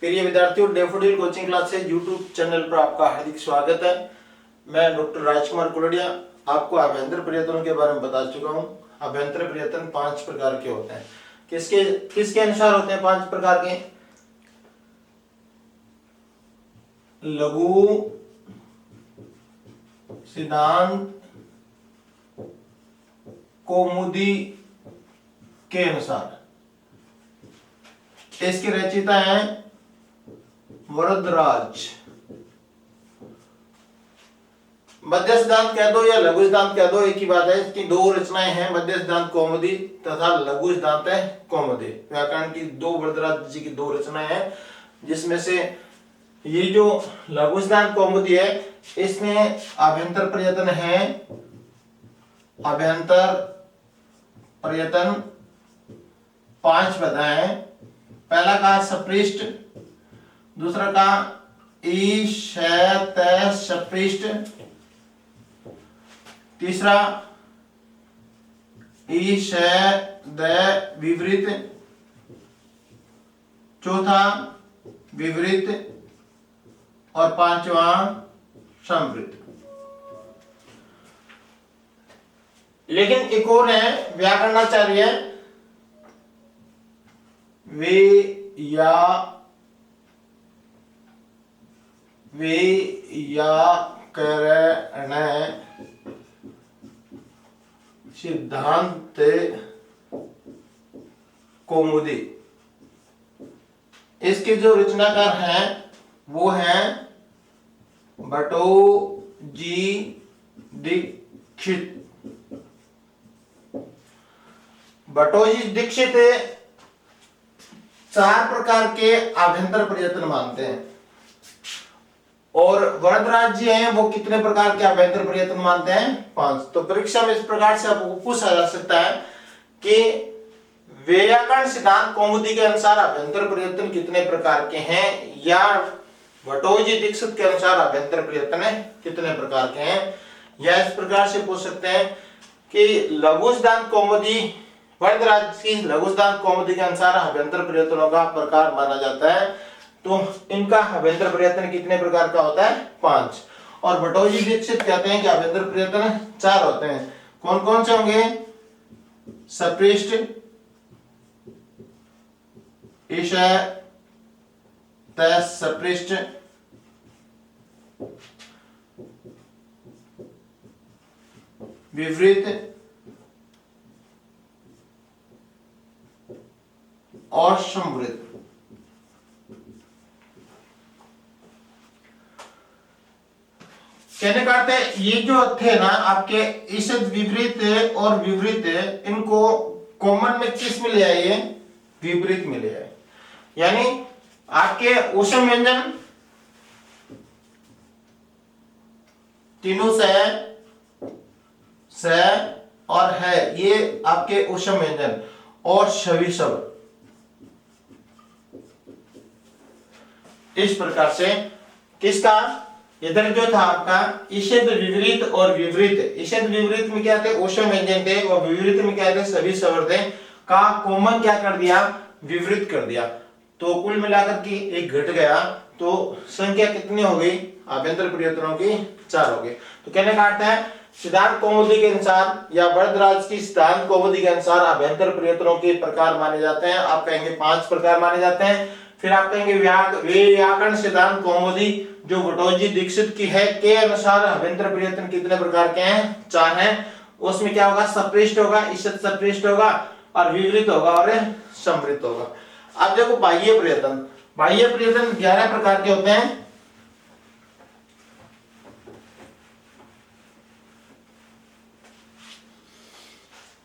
प्रिय विद्यार्थियों, daffodil coaching class से यूट्यूब चैनल पर आपका हार्दिक स्वागत है। मैं डॉक्टर राजकुमार कुलड़िया आपको अभ्यंतर प्रयत्नों के बारे में बता चुका हूँ। अभ्यंतर प्रयत्न 5 प्रकार के होते हैं। किसके किसके अनुसार होते हैं 5 प्रकार के? लघु सिद्धांत कौमुदी के अनुसार। इसके रचयिता हैं वरदराज। मध्य सिद्धांत कह दो या लघु सिद्धांत कह दो, एक ही बात है। इसकी 2 रचनाएं हैं, मध्य सिद्धांत कौमुदी तथा लघु सिद्धांत कौमुदी। व्याकरण की 2 वरदराज जी की 2 रचनाएं हैं, जिसमें से ये जो लघु सिद्धांत कौमुदी है, इसमें अभ्यंतर प्रयत्न है। अभ्यंतर प्रयत्न 5 बताए हैं। पहला का सपृष्ठ, दूसरा का ईशत सपृष्ठ, तीसरा ईशद विवृत, चौथा विवृत और 5वां संवृत। लेकिन एक और है व्याकरणाचार्य व्याकरण सिद्धांत कौमुदी। इसके जो रचनाकार हैं वो हैं बटोजी दीक्षित। बटोजी दीक्षित 4 प्रकार के अभ्यंतर प्रयत्न मानते हैं, और वरदराज जी हैं वो कितने प्रकार के अभ्यंतर प्रयत्न मानते हैं? 5। तो परीक्षा में इस प्रकार से आपको पूछा जा सकता है कि व्याकरण सिद्धांत कौमुदी के अनुसार अभ्यंतर प्रयत्न कितने प्रकार के हैं, या बटोजी दीक्षित के अनुसार अभ्यंतर प्रयत्न कितने प्रकार के हैं। या इस प्रकार से पूछ सकते हैं कि लघु सिद्धांत कौमुदी, वरदराज की लघु सिद्धांत कौमुदी के अनुसार अभ्यंतर प्रयत्नों का प्रकार माना जाता है, तो इनका अभ्यंतर प्रयत्न कितने प्रकार का होता है? 5। और बटोजी दीक्षित कहते हैं कि अभ्यंतर प्रयत्न 4 होते हैं। कौन कौन से होंगे? सपृष्ठ, ईशत सपृष्ठ, विवृत और संवृत। कहने का अर्थ है ये जो थे ना आपके ईशद विपरीत और विपरीत, इनको कॉमन में किस में ले आए? विपरीत में ले आए। यानी आपके ऊष्म व्यंजन तीनों से और है, ये आपके ऊष्म व्यंजन और छवि शब्द। इस प्रकार से किसका इधर जो था आपका ईशद विपरीत और विपरीत। ईशद विपरीत में क्या थे? ऊष्म व्यंजन थे, और विपरीत में क्या थे? सभी स्वर थे। का कॉमन क्या कर दिया? विपरीत कर दिया। तो कुल मिलाकर के एक घट गया, तो संख्या कितनी हो गई? अभ्यंतर प्रयत्नों की 4 हो गई। तो कहने का अर्थ है सिद्धांत कौमुदी के अनुसार या वरदराज की सिद्धांत कौमुदी के अनुसार अभ्यंतर प्रयत्नों के प्रकार माने जाते हैं। आप कहेंगे 5 प्रकार माने जाते हैं। फिर आप कहेंगे व्याकरण सिद्धांत कौमुदी जो बटोजी दीक्षित की है के अनुसार अभ्यंतर प्रयत्न कितने प्रकार के हैं? 4 हैं। उसमें क्या होगा? सपृष्ठ होगा, ईशत सपृष्ठ होगा, और विवृत होगा और संवृत होगा। अब देखो बाह्य प्रयत्न। बाह्य प्रयत्न 11 प्रकार के होते हैं।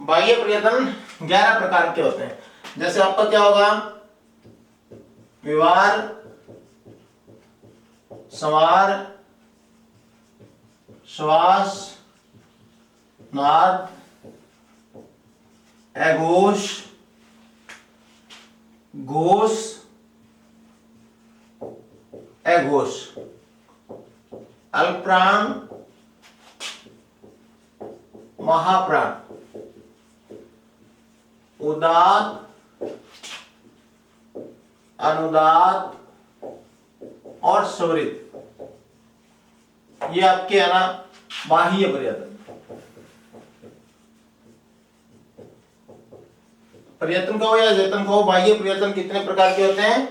बाह्य प्रयत्न 11 प्रकार के होते हैं। जैसे आपका क्या होगा? विवार, संवार, श्वास, नाद, अघोष, घोष, अघोष, अल्पप्राण, महाप्राण, उदात, अनुदात, और स्वरित, ये आपके है ना बाह्य प्रयत्न। प्रयत्न कहो या जतन कहो, बाह्य प्रयत्न कितने प्रकार के होते हैं?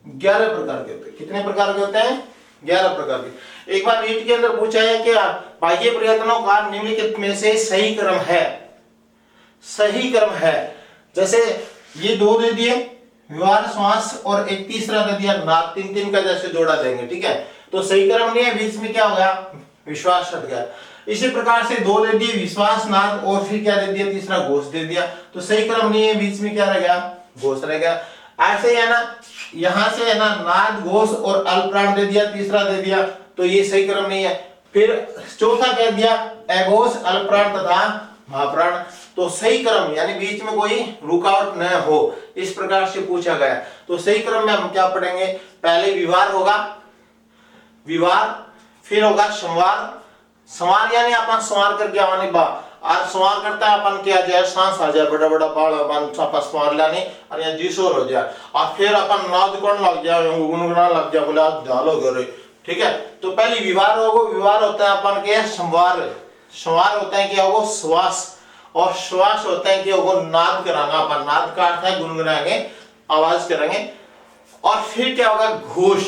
11 प्रकार के होते हैं। कितने प्रकार के होते हैं? 11 प्रकार के। एक बार नीट के अंदर पूछा है कि बाह्य प्रयत्नों का निम्नलिखित में से सही क्रम है, सही क्रम है। जैसे ये 2 दे दिए, व्यवहार, श्वास, और एक तीसरा दे दिया नाद, 3-3 का जैसे जोड़ा देंगे, ठीक है। तो सही क्रम नहीं है, बीच में क्या हो गया? विश्वास हट गया। इसी प्रकार से 2 दे दिए, विश्वास, नाद, और फिर क्या दे दिया? तीसरा घोष दे दिया। तो सही क्रम नहीं है, बीच में क्या रह गया? घोष रह गया। ऐसे ही है ना, यहां से है ना नाद, घोष और अल्पप्राण दे दिया, तीसरा दे दिया, तो ये सही क्रम नहीं है। फिर चौथा कह दिया अघोष, अल्पप्राण तथा महाप्राण, तो सही क्रम यानी बीच में कोई रुकावट न हो, इस प्रकार से पूछा गया। तो सही क्रम में हम क्या पढ़ेंगे? पहले विवार होगा, विवार, फिर होगा संवार। संवार यानी अपन संवार करके आवानी बा, और संवार करता है अपन क्या जाए? सांस आ जाए, बड़ा बड़ा बाल अपन संवार लाने और यहाँ जीशोर हो जाए, और फिर अपन नाद कौन लग जाए, गुनगुना लग जाए, बोला डालो करे, ठीक है। तो पहले विवार होगा, विवार होता है अपन के संवार, संवार होता है क्या होगा? श्वास, और श्वास होता है कि वो नाद कराना, अपन नाद का अर्थ है गुनगुनाएंगे, आवाज करेंगे। और फिर क्या होगा? घोष।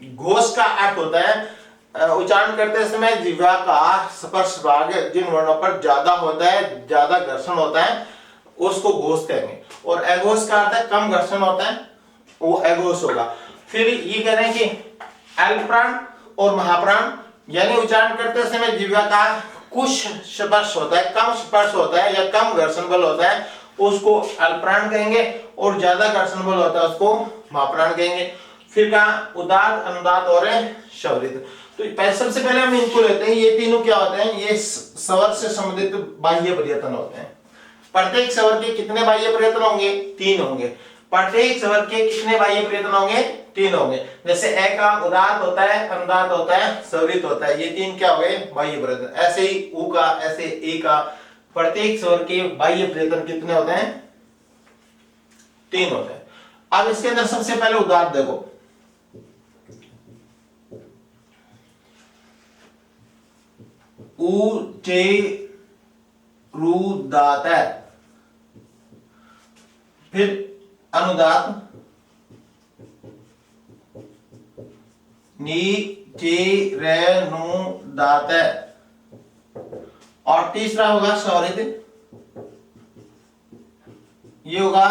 घोष का अर्थ होता है उच्चारण करते समय जिह्वा का स्पर्श भाग जिन वर्णों पर ज्यादा होता है, ज्यादा घर्षण होता है, उसको घोष कहेंगे। और अघोष का अर्थ है कम घर्षण होता है, वो अघोष होगा। फिर ये कह रहे हैं कि अल्पप्राण और महाप्राण, यानी उच्चारण करते समय जिह्वा का कुछ स्पर्श होता है, कम स्पर्श होता है या कम घर्षण बल होता है, उसको अल्पप्राण कहेंगे, और ज्यादा घर्षण बल होता है उसको महाप्राण कहेंगे। फिर कहा उदात, अनुदात और स्वरित। तो सबसे पहले हम इनको लेते हैं। ये तीनों क्या होते हैं? ये स्वर से संबंधित बाह्य प्रयत्न होते हैं। प्रत्येक स्वर के कितने बाह्य प्रयत्न होंगे? 3 होंगे। प्रत्येक स्वर के कितने बाह्य प्रयत्न होंगे? 3 होंगे। जैसे ए का उदात होता है, अनुदात होता है, स्वरित होता है, ये 3 क्या हो गए? बाह्य प्रयत्न। ऐसे ही उ का, ऐसे ए का, प्रत्येक स्वर के बाह्य प्रयत्न कितने होते हैं? 3 होते हैं। अब इसके अंदर सबसे पहले उदात देखो, उ चे रु दात है। फिर अनुदात नी चे रे नु दात है। और तीसरा होगा स्वरित, ये होगा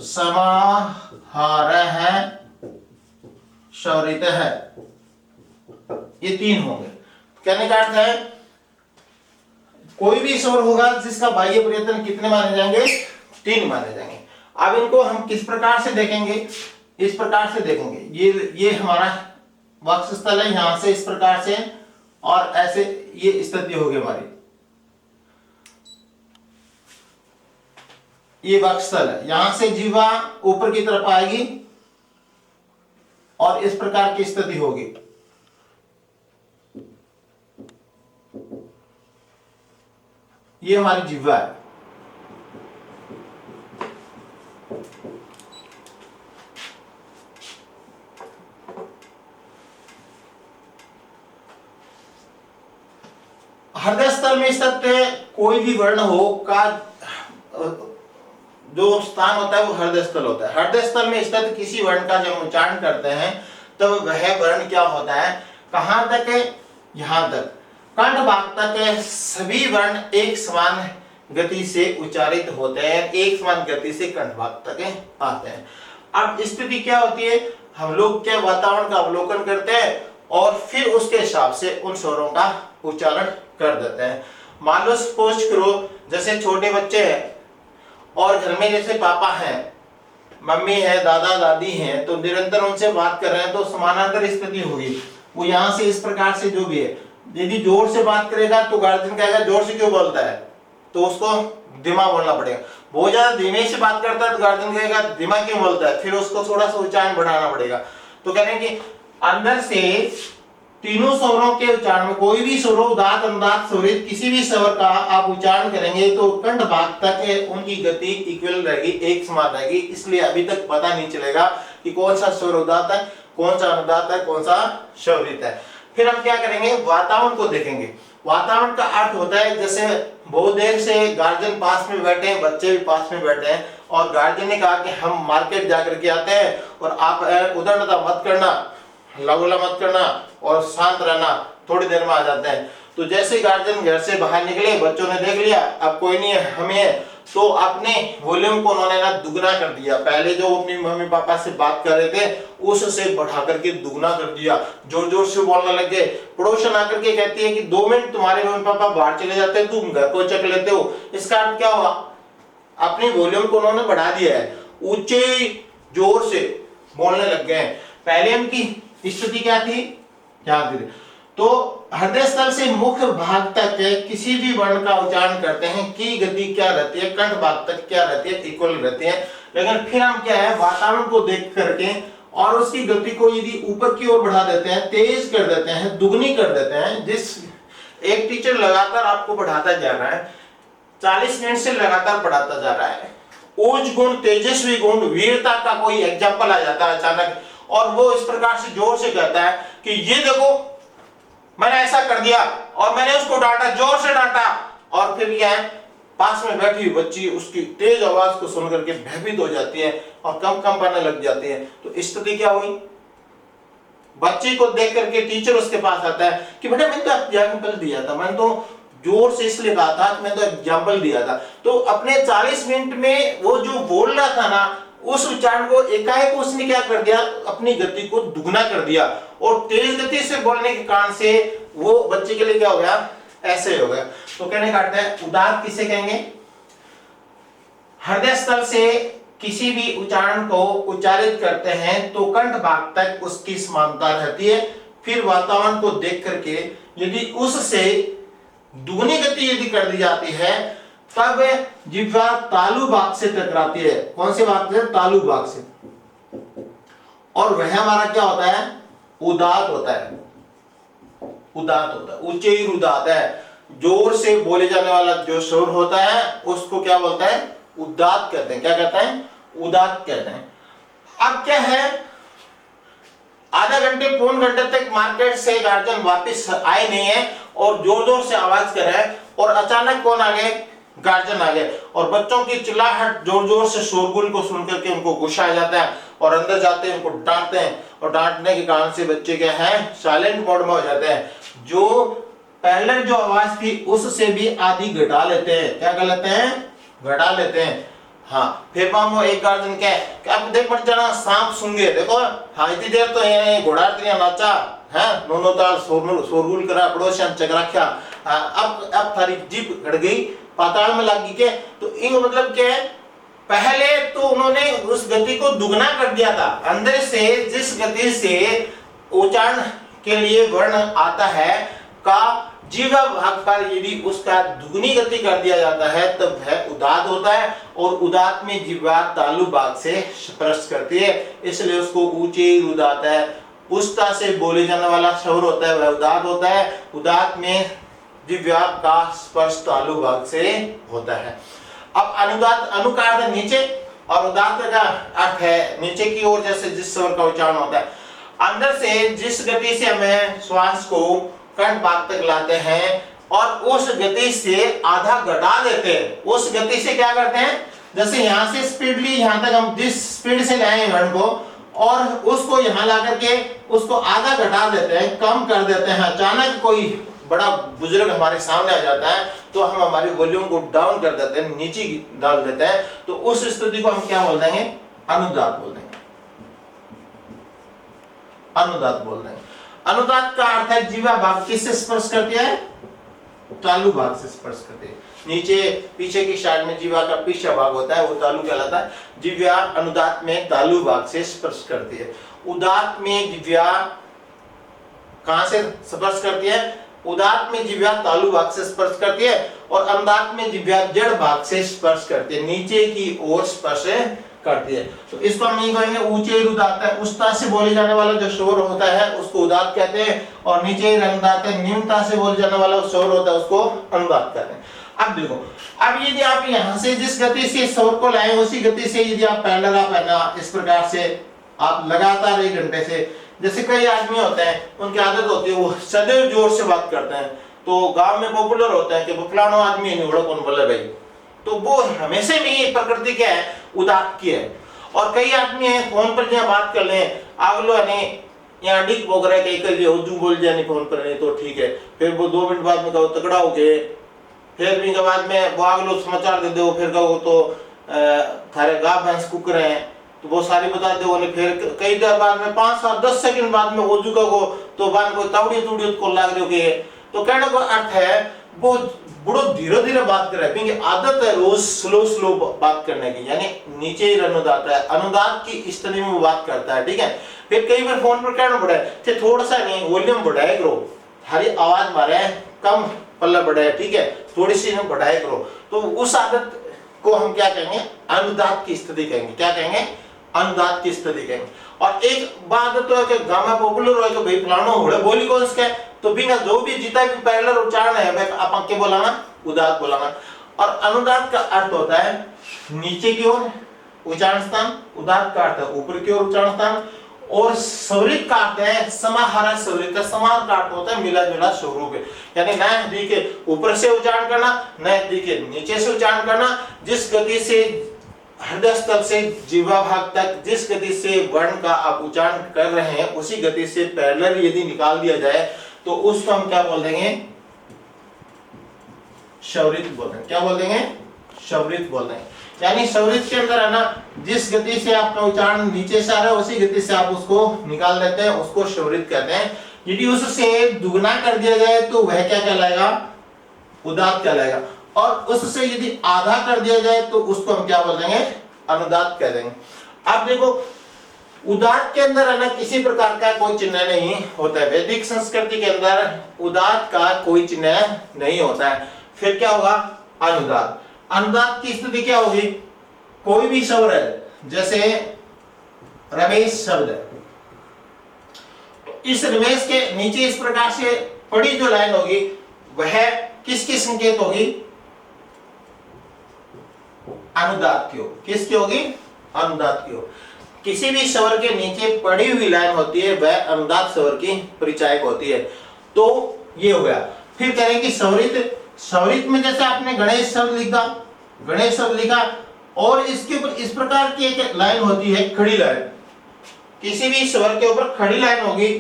समाहार है, स्वरित है। ये 3 होंगे। कहने का अर्थ है कोई भी स्वर होगा जिसका बाह्य प्रयत्न कितने माने जाएंगे? 3 माने जाएंगे। अब इनको हम किस प्रकार से देखेंगे? इस प्रकार से देखेंगे। ये हमारा वक्षस्थल है, यहां से इस प्रकार से, और ऐसे ये स्थिति होगी हमारी, ये वक्षस्थल है। यहां से जीवा ऊपर की तरफ आएगी और इस प्रकार की स्थिति होगी। ये हमारी जिह्वा है। हृदय स्थल में स्थित कोई भी वर्ण हो का जो स्थान होता है वो हृदय स्थल होता है। हृदय स्थल में स्थित किसी वर्ण का जब उच्चारण करते हैं तब वह वर्ण क्या होता है? कहां तक है? यहां तक, कंठ भाग तक सभी वर्ण एक समान गति से उच्चारित होते हैं, एक समान गति से कंठ भाग तक आते हैं। अब स्थिति क्या होती है? हम लोग क्या वातावरण का अवलोकन करते हैं और फिर उसके हिसाब से उन स्वरों का उच्चारण कर देते हैं। मान लो सपोज करो जैसे छोटे बच्चे हैं और घर में जैसे पापा हैं, मम्मी है, दादा दादी हैं, तो निरंतर उनसे बात कर रहे हैं तो समानांतर स्थिति होगी। वो यहाँ से इस प्रकार से जो भी है, यदि जोर से बात करेगा तो गार्जियन कहेगा जोर से क्यों बोलता है, तो उसको धीमा बोलना पड़ेगा। बहुत ज्यादा धीमे से बात करता है तो गार्जियन कहेगा धीमा क्यों बोलता है, फिर उसको थोड़ा सा उच्चारण बढ़ाना पड़ेगा। तो कह रहे हैं कि अंदर से तीनों स्वरों के उच्चारण में कोई भी स्वर, उदात, अनुदात, स्वरित, किसी भी स्वर का आप उच्चारण करेंगे तो कंठ भाग तक उनकी गति इक्वल रहेगी, एक समान रहेगी। इसलिए अभी तक पता नहीं चलेगा कि कौन सा स्वर उदात है कौन सा अनुदात है, कौन सा स्वरित है। फिर हम क्या करेंगे, वातावरण को देखेंगे। वातावरण का अर्थ होता है जैसे बहुत देर से गार्जियन पास में बैठे हैं, बच्चे भी पास में बैठे हैं और गार्जियन ने कहा कि हम मार्केट जाकर के आते हैं और आप उधर मत करना, लगोला मत करना और शांत रहना, थोड़ी देर में आ जाते हैं। तो जैसे गार्जियन घर से बाहर निकले, बच्चों ने देख लिया अब कोई नहीं है हमें, तो अपने वॉल्यूम को उन्होंने ना दुगना कर दिया। पहले जो अपनी मम्मी पापा से बात कर रहे थे उससे बढ़ा करके दुगना कर दिया, जोर जोर से बोलने लग गए। पड़ोसन आकर के कहती है कि 2 मिनट तुम्हारे मम्मी पापा बाहर चले जाते हैं, तुम घर को चक लेते हो। इसका अर्थ क्या हुआ, अपनी वॉल्यूम को उन्होंने बढ़ा दिया है, ऊंचे जोर से बोलने लग गए। पहले उनकी स्थिति क्या थी, तो हृदय स्थल से मुख भाग तक किसी भी वर्ण का उच्चारण करते हैं की गति क्या रहती है, कंठ भाग तक क्या रहती है, इक्वल रहती है। लेकिन फिर हम क्या है, वातावरण को देख करके और उसकी गति को यदि ऊपर की ओर बढ़ा देते हैं, तेज कर देते हैं, दुगनी कर देते हैं। जिस एक टीचर लगातार आपको बढ़ाता जा रहा है, 40 मिनट से लगातार बढ़ाता जा रहा है, ओज गुण, तेजस्वी गुण, वीरता का कोई एग्जाम्पल आ जाता है अचानक और वो इस प्रकार से जोर से कहता है कि ये देखो मैंने ऐसा कर दिया और मैंने उसको डांटा, जोर से डांटा। और फिर क्या है, पास में बैठी हुई बच्ची उसकी तेज आवाज को सुन करके भयभीत हो जाती है और कम करने लग जाती है। तो स्थिति क्या हुई, बच्ची को देख करके टीचर उसके पास आता है कि बेटा मैंने तो एग्जाम्पल दिया था, मैंने तो जोर से इसलिए कहा था, मैं तो एग्जाम्पल दिया था। तो अपने 40 मिनट में वो जो बोल रहा था ना, उस उच्चारण को एकाएक उसने क्या कर दिया, अपनी गति को दुगना कर दिया और तेज गति से बोलने के कारण से वो बच्चे के लिए क्या हो गया, ऐसे हो गया। तो कहने का अर्थ है उदात्त किसे कहेंगे, हृदय स्थल से किसी भी उच्चारण को उच्चारित करते हैं तो कंठ भाग तक उसकी समानता रहती है। फिर वातावरण को देख करके यदि उससे दुगनी गति यदि कर दी जाती है तब जिह्वा तालु भाग से टकराती है। कौन से भाग से, तालु भाग से, और वह हमारा क्या होता है, उदात्त होता है। उदात्त होता है, उच्च उदात्त है, जोर से बोले जाने वाला जो स्वर होता है उसको क्या बोलता है, उदात्त कहते हैं। क्या कहते हैं, उदात्त कहते हैं। अब क्या है, आधा घंटे पौन घंटे तक मार्केट से गार्जियन वापस आए नहीं है और जोर जोर से आवाज कर रहे हैं और अचानक कौन आ गए, गार्जियन आ गए और बच्चों की चिल्लाहट, जोर जोर से शोरगुल को सुनकर के उनको गुस्सा आ जाता है और अंदर जाते हैं, उनको डांटते हैं और डांटने के कारण से बच्चे क्या है, साइलेंट मोड में हो जाते हैं। जो पहले जो आवाज थी उससे भी आधी घटा लेते हैं। क्या कर लेते हैं, घटा लेते हैं। हाँ, फिर वो एक गार्जियन क्या अब देख मत जाना, सांप सूंघे, देखो हाँ इतनी देर तो ये घोड़ा नाचा है, दोनों ताल शोरगुल करा, पड़ोसियां चकराख्या, अब थारी जीप घड़ गई, पाताल में लग गई के। तो इन मतलब क्या है, पहले तो उन्होंने उस गति को दुगना कर दिया था। अंदर से जिस गति से उच्चारण के लिए वर्ण आता है का जीवा भाग पर यदि उसका दुगनी गति कर दिया जाता है तब वह उदात्त होता है और उदात्त में जीवा तालु भाग से स्पर्श करती है, इसलिए उसको ऊंचे उदात्त है। पुष्टा से बोले जाने वाला स्वर होता है वह उदात्त होता है। उदात्त में जिह्वा का स्पर्श तालु भाग से होता है। अब अनुदात्त, अनुकार नीचे और उदात्त का अर्थ है नीचे की ओर, जैसे जिस स्वर का उच्चारण होता है। अंदर से जिस गति से हमें श्वास को कंठ भाग तक लाते हैं और उस गति से आधा घटा देते हैं, उस गति से क्या करते हैं, जैसे यहाँ से स्पीडली यहाँ तक हम जिस स्पीड से लाए वर्ण को और उसको यहाँ ला करके उसको आधा घटा देते हैं, कम कर देते हैं। अचानक कोई बड़ा बुजुर्ग हमारे सामने आ जाता है तो हम हमारी वॉल्यूम को डाउन कर देते हैं, नीचे डाल देते हैं, तो उस स्थिति को हम क्या बोल देंगे, अनुदात्त बोल देंगे। अनुदात्त बोल देंगे। अनुदात्त का अर्थ है जीवा भाग किससे स्पर्श करती है, तालु भाग से स्पर्श करती है। नीचे पीछे की साइड में जीवा का पीछा भाग होता है वो तालु कहलाता है। जिह्वा अनुदात्त में तालु भाग से स्पर्श करती है। उदात्त में जिह्वा कहां से स्पर्श करती है, उदात्त में जिह्वा तालु भाग से स्पर्श करती है और अनुदात्त में जिह्वा जड़ भाग से स्पर्श करती है, नीचे की ओर स्पर्श करती है। तो इसको हम नहीं कहेंगे ऊंचे उदात्त है, उस्ता से बोले जाने वाला जो स्वर होता है उसको उदात्त कहते हैं और नीचे अनुदात्त है, निम्नता से बोले जाने वाला स्वर होता है उसको अनुदात्त कहते हैं। अब देखो, अब यदि आप यहाँ से जिस गति से स्वर को लाए उसी गति से यदि आप पैरेलल आप इस प्रकार से आप लगातार 1 घंटे से, जैसे कई आदमी होते हैं उनकी आदत होती है वो सदैव जोर से बात करते हैं, तो गांव में पॉपुलर होता है कि वो फलाना आदमी नहीं उड़ा कौन बोले भाई, तो वो हमेशा में प्रकृति क्या है, उदात की है। और कई आदमी हैं फोन पर जहाँ बात कर ले अगलो ने यहाँ डिक बोग रहा है कहीं कर जो बोल दिया नहीं फोन पर नहीं तो ठीक है, फिर वो 2 मिनट बाद में कहो तगड़ा हो गए, फिर भी के बाद में वो अगलो समाचार दे दो, फिर कहो तो थारे गाय भैंस कुकर हैं तो वो सारी बता दो, फिर कई देर बाद में 5-10 सेकंड बाद में हो चुका को तो बाद कोई तावड़ी को लाग रही हो, तो कहने का अर्थ है वो बड़ो धीरे धीरे बात कर रहा है, क्योंकि आदत है रोज स्लो बात करने की, यानी नीचे ही अनुदात है, अनुदात की स्थिति में वो बात करता है, ठीक है। फिर कई बार फोन पर कहना पड़ा है थोड़ा सा नहीं वॉल्यूम बढ़ाया करो, हरी आवाज मारे कम पल्ला बढ़ाया, ठीक है, थोड़ी सी बढ़ाया करो, तो उस आदत को हम क्या कहेंगे, अनुदात की स्थिति कहेंगे। क्या कहेंगे, अनुदात की स्थिति कहेंगे। और एक बात तो है कि गामा पॉपुलर हो कि भाई फलानो होड़े बोली कौन से, तो बिना जो भी जितना भी पैरेलल उच्चारण है वह आप क्या बोलाना, उदात बोलाना। और अनुदात का अर्थ होता है नीचे की ओर उच्चारण स्थान, उदात का अर्थ है ऊपर की ओर उच्चारण स्थान, और स्वरित का अर्थ है समाहार स्वरित, समाहार का अर्थ होता है मिला जुला स्वरूप, यानी न दी के ऊपर से उच्चारण करना, न दी के नीचे से उच्चारण करना, जिस गति से हृदय स्थल से जीवा भाग तक जिस गति से वर्ण का आप उच्चारण कर रहे हैं उसी गति से पैरेलल यदि निकाल दिया जाए तो उसको हम क्या बोल देंगे, स्वरित बोल देंगे। क्या बोल देंगे, स्वरित बोल देंगे। यानी स्वरित के अंदर है ना जिस गति से आपका उच्चारण नीचे से आ रहा है उसी गति से आप उसको निकाल देते हैं, उसको स्वरित कहते हैं। यदि उससे दुगना कर दिया जाए तो वह क्या कहलाएगा, उदात कहलाएगा, और उससे यदि आधा कर दिया जाए तो उसको हम क्या बोल देंगे, अनुदात कह देंगे। अब देखो उदात के अंदर है ना किसी प्रकार का कोई चिन्ह नहीं होता है, वैदिक संस्कृति के अंदर उदात का कोई चिन्ह नहीं होता है। फिर क्या होगा, अनुदात। अनुदात की स्थिति क्या होगी, कोई भी शब्द है जैसे रमेश शब्द है, तो इस रमेश के नीचे इस प्रकार से पड़ी जो लाइन होगी वह किसकी संकेत होगी, अनुदात की होगी। किसकी होगी, अनुदात की होगी। किसी भी स्वर के नीचे पड़ी हुई लाइन होती है वह अनुदात स्वर की परिचायक होती है। तो ये हो गया। फिर करें कि स्वरित, स्वरित में जैसे आपने गणेश शब्द लिखा, गणेश शब्द लिखा और इसके ऊपर इस प्रकार की एक लाइन होती है खड़ी लाइन, किसी भी स्वर के ऊपर खड़ी लाइन होगी,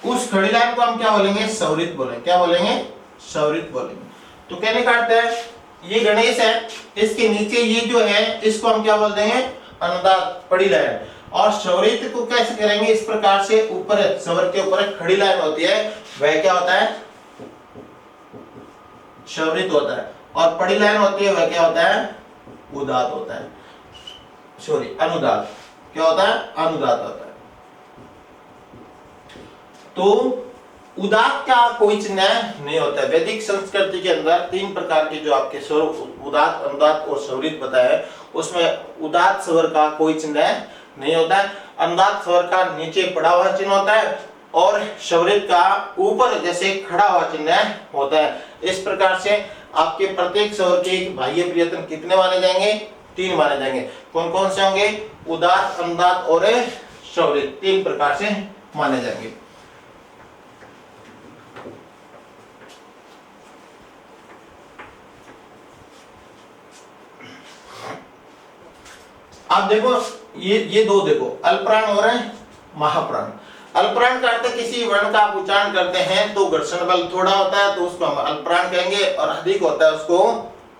उस खड़ी लाइन को हम क्या बोलेंगे, स्वरित बोलेंगे। क्या बोलेंगे, स्वरित बोलेंगे। तो कहने का अर्थ है ये गणेश है, इसके नीचे ये जो है इसको हम क्या बोल देंगे, अनुदात पड़ी लाइन। और स्वरित को कैसे करेंगे, इस प्रकार से ऊपर स्वर के ऊपर खड़ी लाइन होती है वह क्या होता है, स्वरित होता है, और पड़ी लाइन होती है वह क्या होता है, उदात होता है, सॉरी अनुदात। क्या होता है, अनुदात होता है। तो उदात का कोई चिन्ह नहीं होता है। वैदिक संस्कृति के अंदर 3 प्रकार के जो आपके स्वर उदात, अनुदात और स्वरित बताया उसमें उदात स्वर का कोई चिन्ह नहीं होता है। अनुदात स्वर का नीचे पड़ा हुआ चिन्ह होता है और स्वरित का ऊपर जैसे खड़ा हुआ चिन्ह होता है। इस प्रकार से आपके प्रत्येक स्वर के बाह्य प्रयत्न कितने माने जाएंगे, 3 माने जाएंगे। कौन कौन से होंगे, उदात, अनुदात और स्वरित, 3 प्रकार से माने जाएंगे। आप देखो ये 2 देखो, अल्पप्राण और महाप्राण। अल्पप्राण का अर्थ किसी वर्ण का आप उच्चारण करते हैं तो घर्षण बल थोड़ा होता है तो उसको हम अल्पप्राण कहेंगे, और अधिक होता है उसको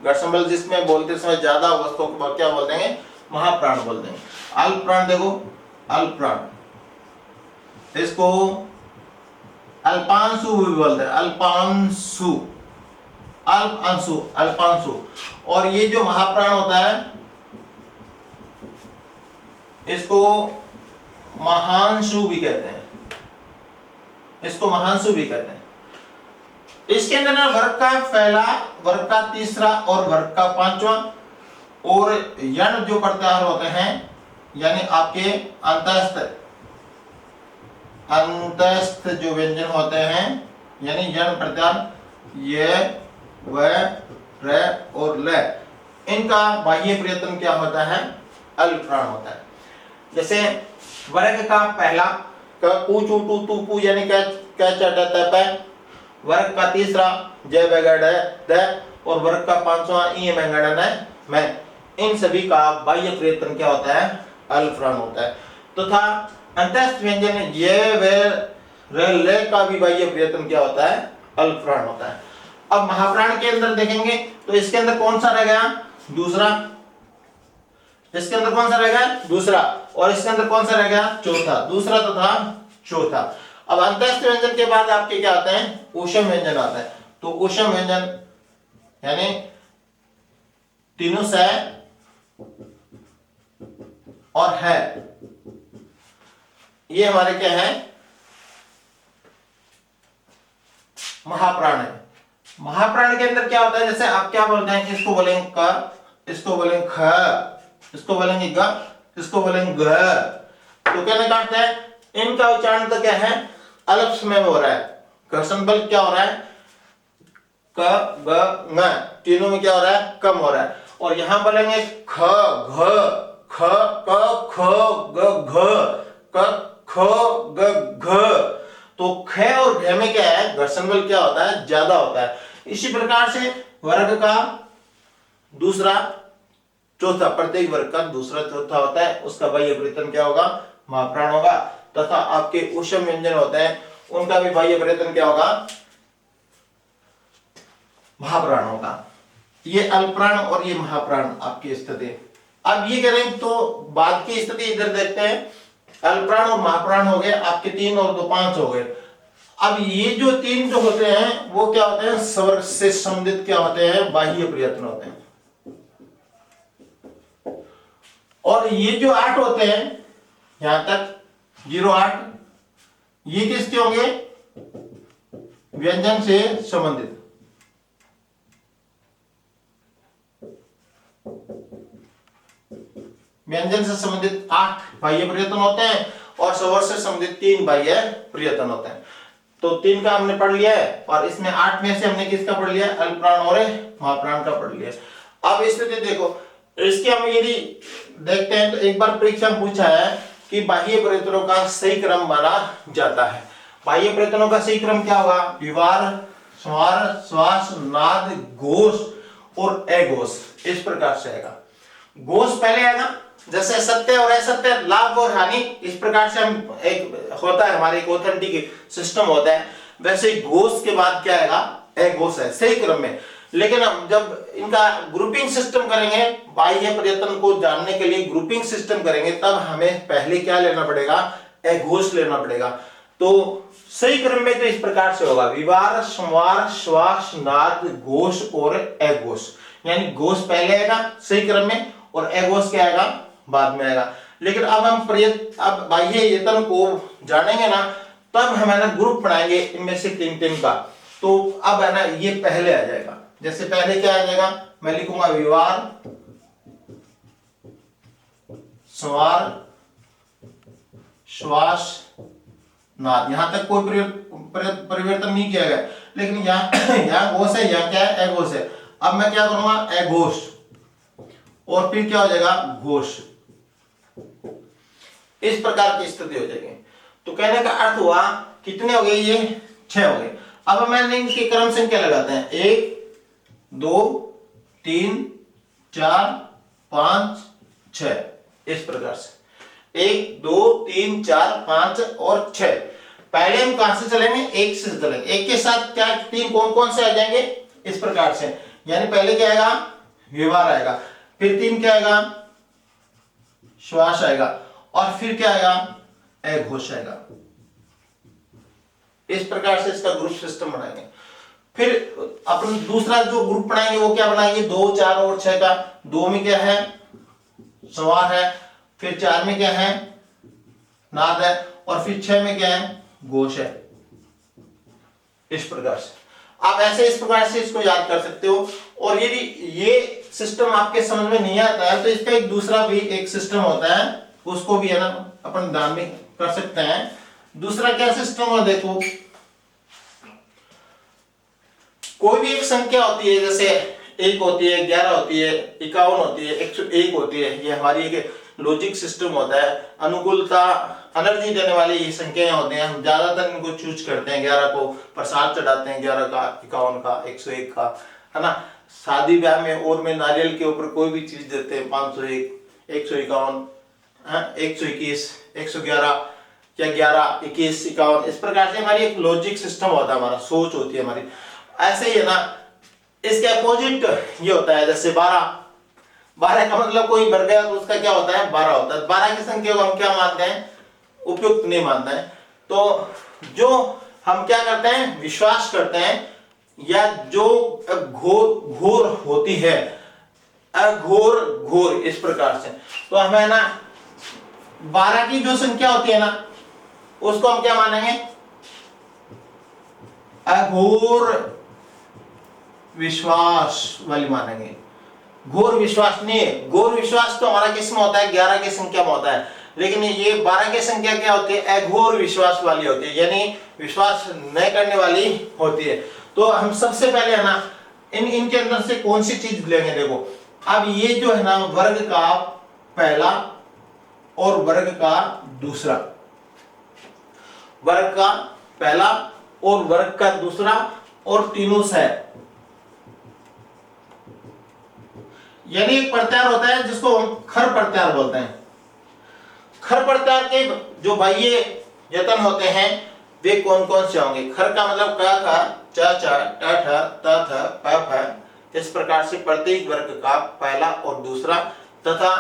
घर्षण बल जिसमें बोलते समय ज्यादा वस्तुओं को क्या बोल देंगे, महाप्राण बोल देंगे। अल्पप्राण देखो, अल्पप्राण, इसको अल्पांशु भी बोलते हैं, अल्पांशु, अल्पांशु, अल्पांशु। और ये जो महाप्राण होता है इसको महांशु भी कहते हैं, इसको महांशु भी कहते हैं। इसके अंदर ना वर्ग का पहला, वर्ग का तीसरा और वर्ग का 5वां और यण जो प्रत्याहार होते हैं यानी आपके अंतस्थ, अंतस्थ जो व्यंजन होते हैं यानी यण प्रत्याहार, ये, व, र और ल, इनका बाह्य प्रयत्न क्या होता है, अल्पप्राण होता है। जैसे वर्ग का पहला क कु चू टू तू पू यानी क्या क्या चढ़ता है पै, वर्ग का तीसरा जय बगड़ द, और वर्ग का पांचवा ई मंगड़न है मैं, इन सभी का बाह्य प्रयत्न क्या होता है, अल्पप्राण होता है। तो था अंतस्थ व्यंजन ये वे ले का भी बाह्य प्रयत्न क्या होता है, अल्पप्राण होता है। अब महाप्राण के अंदर देखेंगे तो इसके अंदर कौन सा रह गया, दूसरा, इसके अंदर कौन सा रह गया, दूसरा, और इसके अंदर कौन सा रह गया, चौथा, दूसरा तथा चौथा। अब अंतस्थ व्यंजन के बाद आपके क्या आते हैं, ऊष्म व्यंजन आता है। तो ऊष्म व्यंजन यानी तीनों से और है, ये हमारे क्या है, महाप्राण है। महाप्राण के अंदर क्या होता है, जैसे आप क्या बोलते हैं, इसको बोलेंगे क, इसको बोलेंगे ख, इसको बोलेंगे ग, इसको बोलेंगे ग। तो कहने का अर्थ है इनका उच्चारण तो क्या है, अल्प समय में हो रहा है, घर्षण बल क्या हो रहा है, क ग ng, तीनों में क्या हो रहा है, कम हो रहा है। और यहां बोलेंगे ख घ ख क ख ग घ क ख ग घ। तो ख और घ में क्या है, घर्षण बल क्या होता है, ज्यादा होता है। इसी प्रकार से वर्ग का दूसरा चौथा, प्रत्येक वर्ग का दूसरा चौथा होता है, उसका बाह्य प्रयत्न क्या होगा, महाप्राण होगा। तथा आपके ऊष्म व्यंजन होते हैं, उनका भी बाह्य प्रयत्न क्या होगा, महाप्राण होगा। ये अल्पप्राण और ये महाप्राण आपकी स्थिति। अब ये करें तो बाद की स्थिति इधर देखते हैं, अल्पप्राण और महाप्राण हो गए आपके 3 और 2 5 हो गए। अब ये जो 3 जो होते हैं वो क्या होते हैं, स्वर्ग से संबंधित क्या होते हैं, बाह्य प्रयत्न होते हैं। और ये जो 8 होते हैं यहां तक 0 8, ये किसके होंगे, व्यंजन से संबंधित। व्यंजन से संबंधित 8 बाह्य प्रयत्न होते हैं और स्वर से संबंधित 3 बाह्य प्रयत्न होते हैं। तो 3 का हमने पढ़ लिया है, और इसमें 8 में से हमने किसका पढ़ लिया, अल्पप्राण और महाप्राण का पढ़ लिया। अब स्थिति देखो, इसके हम यदि देखते हैं तो एक बार परीक्षा में पूछा है कि बाह्य प्रयत्नों का सही क्रम माना जाता है। बाह्य प्रयत्नों का सही क्रम क्या होगा, विवार, स्वर, श्वास, नाद, घोष और अघोष, इस प्रकार से आएगा। घोष पहले आएगा, जैसे सत्य और असत्य, लाभ और हानि, इस प्रकार से हम एक होता है हमारे एक ऑथेंटिक सिस्टम होता है, वैसे घोष के बाद क्या आएगा, अघोष है सही क्रम में। लेकिन हम जब इनका ग्रुपिंग सिस्टम करेंगे, बाह्य प्रयत्न को जानने के लिए ग्रुपिंग सिस्टम करेंगे, तब हमें पहले क्या लेना पड़ेगा, अघोष लेना पड़ेगा। तो सही क्रम में तो इस प्रकार से होगा, विवार, संवार, श्वास, नाद, घोष और अघोष। यानी घोष पहले आएगा सही क्रम में और अघोष क्या आएगा, बाद में आएगा। लेकिन अब हम अब बाह्य यत्न को जानेंगे ना, तब हम है ना ग्रुप बनाएंगे इनमें से 3 का। तो अब है ना ये पहले आ जाएगा, जैसे पहले क्या आ जाएगा, मैं लिखूंगा विवार, संवार, श्वास, नाद। यहां तक कोई परिवर्तन नहीं किया गया, लेकिन यहाँ घोष है, यहाँ क्या है, अघोष है। अब मैं क्या करूंगा, अघोष, और फिर क्या हो जाएगा, घोष। इस प्रकार की स्थिति हो जाएगी। तो कहने का अर्थ हुआ कितने हो गए, ये 6 हो गए। अब मैंने इनकी क्रम संख्या लगाते हैं, 1 2 3 4 5 6, इस प्रकार से 1 2 3 4 5 और 6। पहले हम कहां से चलेंगे, 1 से चलेंगे। 1 के साथ क्या 3 कौन कौन से आ जाएंगे, इस प्रकार से। यानी पहले क्या आएगा, विवार आएगा, फिर 3 क्या आएगा, श्वास आएगा, और फिर क्या आएगा, अघोष आएगा। इस प्रकार से इसका ग्रुप सिस्टम बनाएंगे। फिर अपन दूसरा जो ग्रुप बनाएंगे वो क्या बनाएंगे, 2 4 और 6 का। 2 में क्या है, संवार है, फिर 4 में क्या है, नाद है, और फिर 6 में क्या है, घोष है। इस प्रकार से आप ऐसे इस प्रकार से इसको याद कर सकते हो। और यदि ये सिस्टम आपके समझ में नहीं आता है तो इसका एक दूसरा भी एक सिस्टम होता है, उसको भी है ना अपन ध्यान में कर सकते हैं। दूसरा क्या सिस्टम है, देखो कोई भी एक संख्या होती है, जैसे 1 होती है, 11 होती है, 51 होती है, 101 होती है, ये हमारी एक लॉजिक सिस्टम होता है, अनुकूलता एनर्जी देने वाले ये संख्याएं होते हैं, हम ज्यादातर इनको चूज करते हैं। 11 को प्रसाद चढ़ाते हैं, 11 का, 51 का, 101 का, है ना। शादी ब्याह में और में नारियल के ऊपर कोई भी चीज देते हैं, 501, 151, 121, 111 या 11, 21, 51, इस प्रकार से हमारी एक लॉजिक सिस्टम होता है, हमारा सोच होती है हमारी। ऐसे ही है ना, इसके अपोजिट ये होता है, जैसे 12 का मतलब कोई बढ़ गया तो उसका क्या होता है, 12 होता है। 12 की संख्या को हम क्या मानते हैं, उपयुक्त नहीं मानते हैं। तो जो हम क्या करते हैं, विश्वास करते हैं, या जो घोर होती है, घोर इस प्रकार से, तो हमें ना 12 की जो संख्या होती है ना, उसको हम क्या मानेंगे, अघोर विश्वास वाली मानेंगे। घोर विश्वास नहीं है, घोर विश्वास तो हमारा किस में होता है, 11 की संख्या में होता है, लेकिन ये 12 की संख्या क्या होती है, अघोर विश्वास वाली होती है, यानी विश्वास न करने वाली होती है। तो हम सबसे पहले है ना, इनके अंदर से कौन सी चीज लेंगे, देखो अब ये जो है ना, वर्ग का पहला और वर्ग का दूसरा, वर्ग का पहला और वर्ग का दूसरा, और तीनों से, यानी एक प्रत्यार होता है जिसको हम खर प्रत्यार बोलते हैं। खर प्रत्यार के जो बाह्य यतन होते हैं वे कौन कौन से होंगे, खर का मतलब क ख च छ ट ठ त थ प फ, इस प्रकार से प्रत्येक वर्ग का पहला और दूसरा, तथा